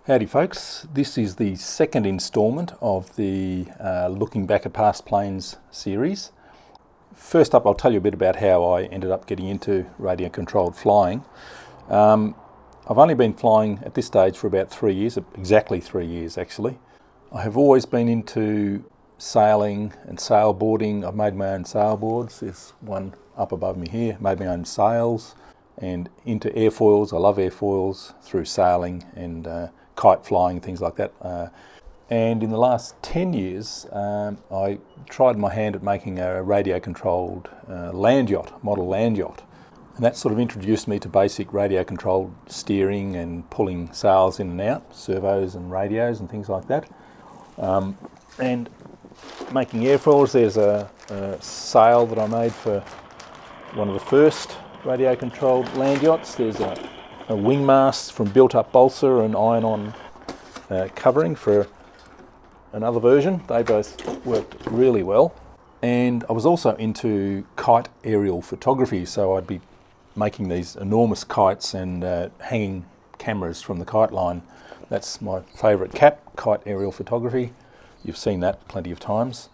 Howdy folks, this is the second instalment of the Looking Back at Past Planes series. First up, I'll tell you a bit about how I ended up getting into radio controlled flying. I've only been flying at this stage for about 3 years, exactly 3 years actually. I have always been into sailing and sailboarding. I've made my own sailboards. There's one up above me here. Made my own sails and into airfoils. I love airfoils through sailing and kite flying, things like that. And in the last 10 years, I tried my hand at making a radio-controlled model land yacht. And that sort of introduced me to basic radio-controlled steering and pulling sails in and out, servos and radios and things like that. And making airfoils, there's a sail that I made for one of the first radio-controlled land yachts. There's a wing mast from built-up balsa and iron-on covering for another version. They both worked really well. And I was also into kite aerial photography, so I'd be making these enormous kites and hanging cameras from the kite line. That's my favourite kite aerial photography. You've seen that plenty of times.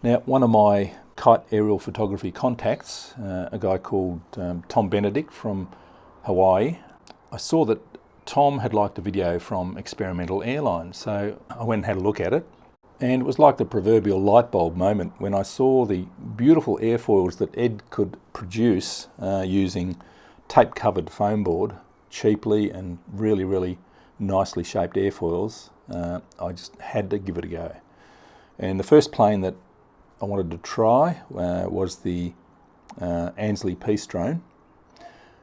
Now, one of my kite aerial photography contacts, a guy called Tom Benedict from Hawaii, I saw that Tom had liked a video from Experimental Airlines, so I went and had a look at it, and it was like the proverbial light bulb moment when I saw the beautiful airfoils that Ed could produce using tape-covered foam board, cheaply and really, really nicely shaped airfoils. I just had to give it a go. And the first plane that I wanted to try was the Ansley Peace Drone.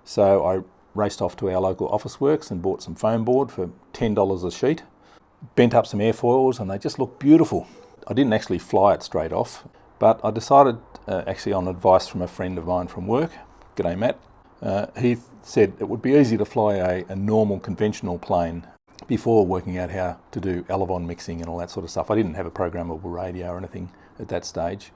So I raced off to our local office works and bought some foam board for $10 a sheet, bent up some airfoils, and they just looked beautiful. I didn't actually fly it straight off, but I decided, actually on advice from a friend of mine from work, g'day Matt, he said it would be easy to fly a normal conventional plane before working out how to do elevon mixing and all that sort of stuff. I didn't have a programmable radio or anything at that stage.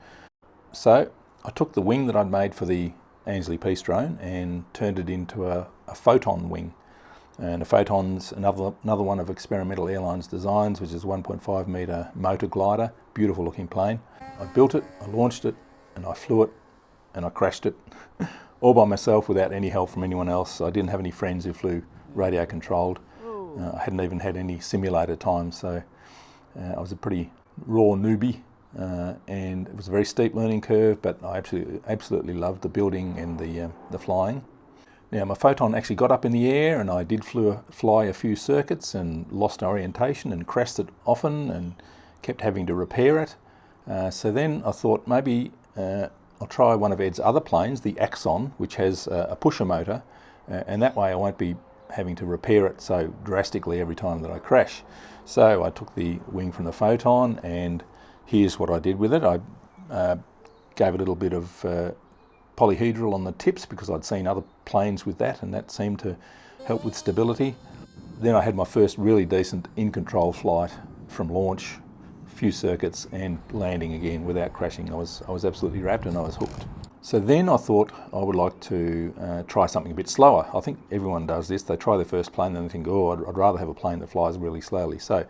So I took the wing that I'd made for the Ansley Peace Drone and turned it into a Photon wing. And a Photon's another one of Experimental Airlines designs, which is a 1.5 metre motor glider, beautiful looking plane. I built it, I launched it, and I flew it, and I crashed it all by myself without any help from anyone else. I didn't have any friends who flew radio controlled. I hadn't even had any simulator time, so I was a pretty raw newbie. And it was a very steep learning curve, but I absolutely loved the building and the flying. Now my Photon actually got up in the air, and I did fly a few circuits and lost orientation and crashed it often and kept having to repair it. So then I thought maybe I'll try one of Ed's other planes, the Axon, which has a pusher motor, and that way I won't be having to repair it so drastically every time that I crash. So I took the wing from the Photon, and here's what I did with it. I gave it a little bit of polyhedral on the tips because I'd seen other planes with that, and that seemed to help with stability. Then I had my first really decent in-control flight from launch, a few circuits, and landing again without crashing. I was absolutely wrapped and I was hooked. So then I thought I would like to try something a bit slower. I think everyone does this. They try their first plane and they think, oh, I'd rather have a plane that flies really slowly. So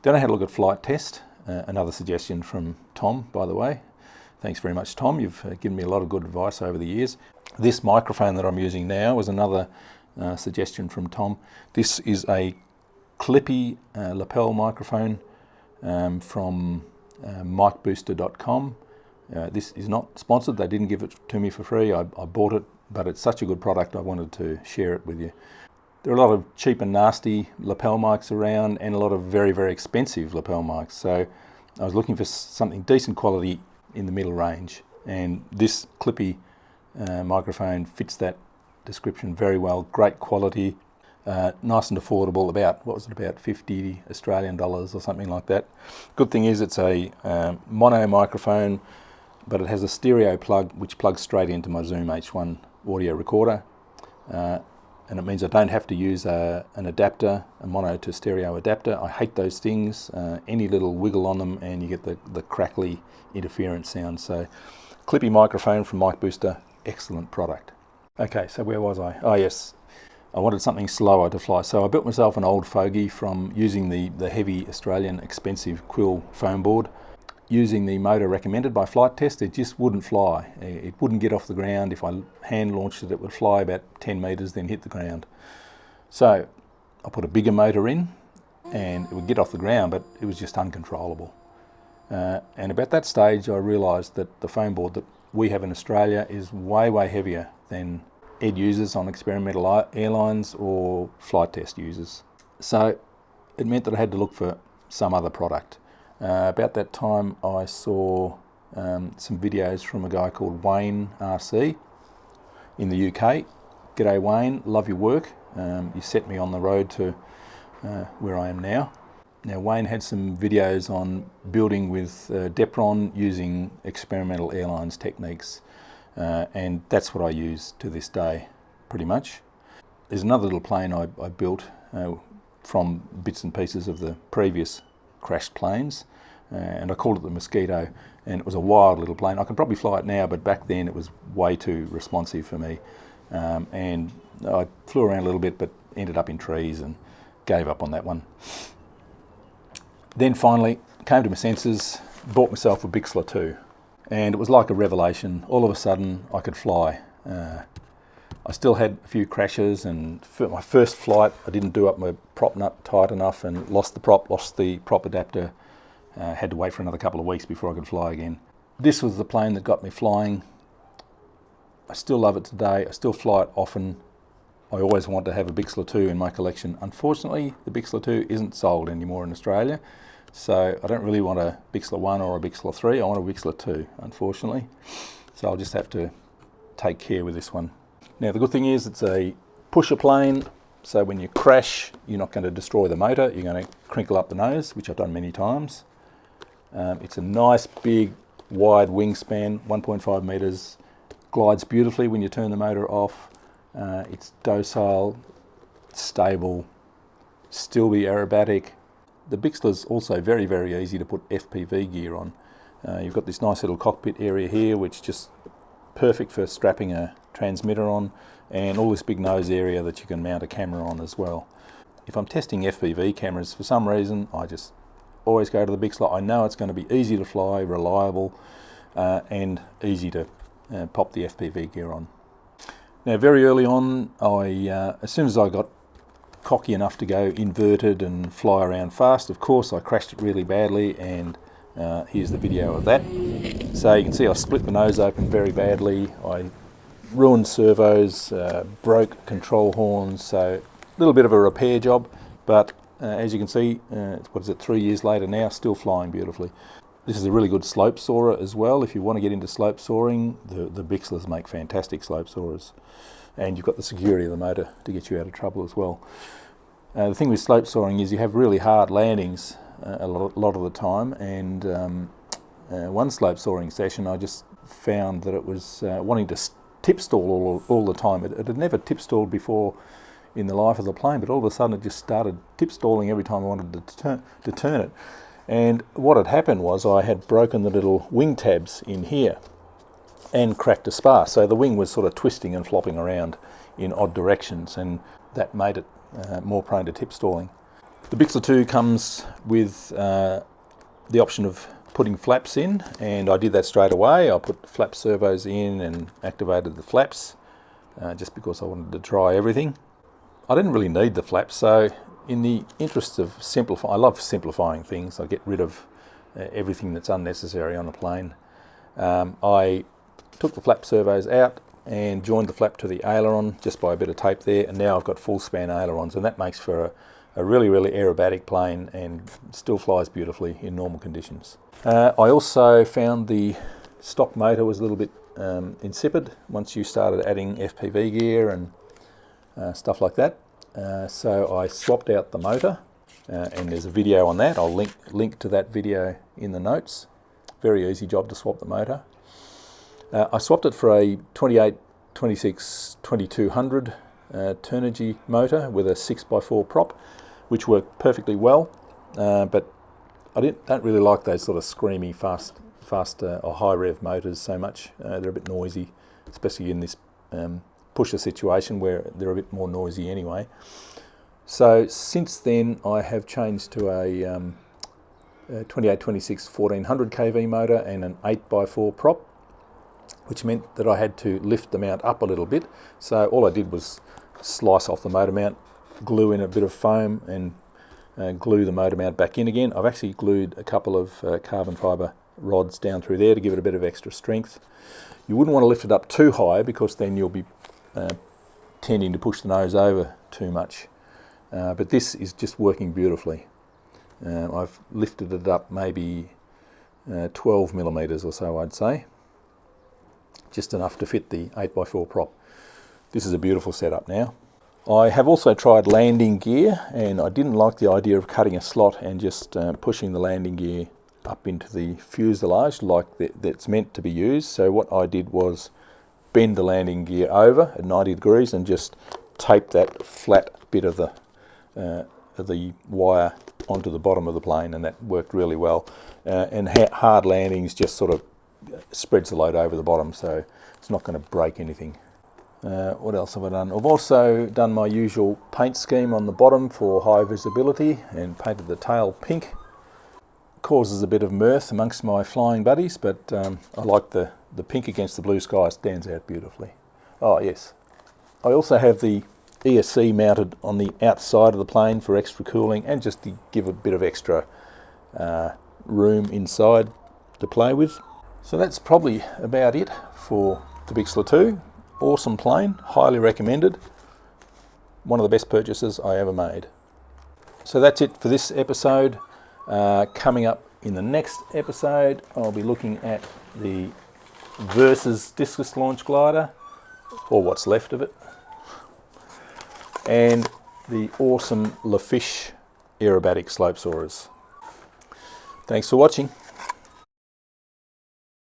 then I had a look at Flight Test. Another suggestion from Tom, by the way. Thanks very much, Tom. You've given me a lot of good advice over the years. This microphone that I'm using now was another suggestion from Tom. This is a clippy lapel microphone from micbooster.com. This is not sponsored. They didn't give it to me for free. I bought it, but it's such a good product I wanted to share it with you. There are a lot of cheap and nasty lapel mics around and a lot of very, very expensive lapel mics. So I was looking for something decent quality in the middle range. And this clippy microphone fits that description very well. Great quality, nice and affordable, about 50 Australian dollars or something like that. Good thing is it's a mono microphone, but it has a stereo plug which plugs straight into my Zoom H1 audio recorder. And it means I don't have to use an adapter, a mono to stereo adapter. I hate those things. Any little wiggle on them and you get the crackly interference sound. So clippy microphone from Mic Booster, excellent product. Okay, so where was I? Oh yes, I wanted something slower to fly, so I built myself an Old Fogey from using the heavy Australian expensive quill foam board. Using the motor recommended by Flight Test, it just wouldn't fly. It wouldn't get off the ground. If I hand launched it, it would fly about 10 metres, then hit the ground. So I put a bigger motor in and it would get off the ground, but it was just uncontrollable. And about that stage I realised that the foam board that we have in Australia is way, way heavier than Ed uses on experimental airlines or Flight Test users. So it meant that I had to look for some other product. About that time I saw some videos from a guy called Wayne RC in the UK. G'day Wayne, love your work. You set me on the road to where I am now. Now Wayne had some videos on building with Depron using experimental airlines techniques. And that's what I use to this day, pretty much. There's another little plane I built from bits and pieces of the previous crashed planes, and I called it the Mosquito, and it was a wild little plane. I could probably fly it now, but back then it was way too responsive for me. And I flew around a little bit, but ended up in trees and gave up on that one. Then finally, came to my senses, bought myself a Bixler 2. And it was like a revelation. All of a sudden I could fly. I still had a few crashes, and for my first flight I didn't do up my prop nut tight enough and lost the prop adapter. Had to wait for another couple of weeks before I could fly again. This was the plane that got me flying. I still love it today. I still fly it often. I always want to have a Bixler 2 in my collection. Unfortunately, the Bixler 2 isn't sold anymore in Australia. So I don't really want a Bixler 1 or a Bixler 3, I want a Bixler 2, unfortunately. So I'll just have to take care with this one. Now the good thing is it's a pusher plane, so when you crash, you're not going to destroy the motor, you're going to crinkle up the nose, which I've done many times. It's a nice big wide wingspan, 1.5 metres, glides beautifully when you turn the motor off. It's docile, stable, still be aerobatic. The Bixler's also very, very easy to put FPV gear on. You've got this nice little cockpit area here, which is just perfect for strapping a transmitter on, and all this big nose area that you can mount a camera on as well. If I'm testing FPV cameras, for some reason, I just always go to the Bixler. I know it's going to be easy to fly, reliable, and easy to pop the FPV gear on. Now, very early on, as soon as I got cocky enough to go inverted and fly around fast, of course I crashed it really badly, and here's the video of that. So you can see I split the nose open very badly, I ruined servos, broke control horns, so a little bit of a repair job, but as you can see, what is it, 3 years later now, still flying beautifully. This is a really good slope soarer as well. If you want to get into slope soaring, the Bixlers make fantastic slope soarers. And you've got the security of the motor to get you out of trouble as well. The thing with slope soaring is you have really hard landings a lot of the time, and one slope soaring session I just found that it was wanting to tip stall all the time. It had never tip stalled before in the life of the plane, but all of a sudden it just started tip stalling every time I wanted to turn it. And what had happened was I had broken the little wing tabs in here and cracked a spar, so the wing was sort of twisting and flopping around in odd directions, and that made it more prone to tip stalling. The Bixler 2 comes with the option of putting flaps in, and I did that straight away. I put flap servos in and activated the flaps just because I wanted to try everything. I didn't really need the flaps, so in the interest of simplifying, I love simplifying things. I get rid of everything that's unnecessary on a plane. I took the flap servos out and joined the flap to the aileron just by a bit of tape there, and now I've got full span ailerons, and that makes for a really, really aerobatic plane and still flies beautifully in normal conditions. I also found the stock motor was a little bit insipid once you started adding FPV gear and stuff like that. So I swapped out the motor, and there's a video on that. I'll link to that video in the notes. Very easy job to swap the motor. I swapped it for a 28, 26, 2200 Turnigy motor with a 6x4 prop, which worked perfectly well, but I don't really like those sort of screamy, fast or high rev motors so much. They're a bit noisy, especially in this push a situation where they're a bit more noisy anyway. So since then I have changed to a 2826 1400 kV motor and an 8x4 prop, which meant that I had to lift the mount up a little bit. So all I did was slice off the motor mount, glue in a bit of foam and glue the motor mount back in again. I've actually glued a couple of carbon fibre rods down through there to give it a bit of extra strength. You wouldn't want to lift it up too high because then you'll be tending to push the nose over too much. But this is just working beautifully. I've lifted it up maybe 12 millimetres or so, I'd say. Just enough to fit the 8x4 prop. This is a beautiful setup now. I have also tried landing gear, and I didn't like the idea of cutting a slot and just pushing the landing gear up into the fuselage like that's meant to be used. So what I did was bend the landing gear over at 90 degrees and just tape that flat bit of the wire onto the bottom of the plane, and that worked really well. And hard landings just sort of spreads the load over the bottom, so it's not going to break anything. What else have I done? I've also done my usual paint scheme on the bottom for high visibility and painted the tail pink. Causes a bit of mirth amongst my flying buddies, but I like the pink against the blue sky. It stands out beautifully. Oh yes, I also have the ESC mounted on the outside of the plane for extra cooling and just to give a bit of extra room inside to play with. So that's probably about it for the Bixler 2. Awesome plane, highly recommended. One of the best purchases I ever made. So that's it for this episode. Coming up in the next episode, I'll be looking at the Versus discus launch glider, or what's left of it, and the awesome LaFish aerobatic slope soarers. Thanks for watching.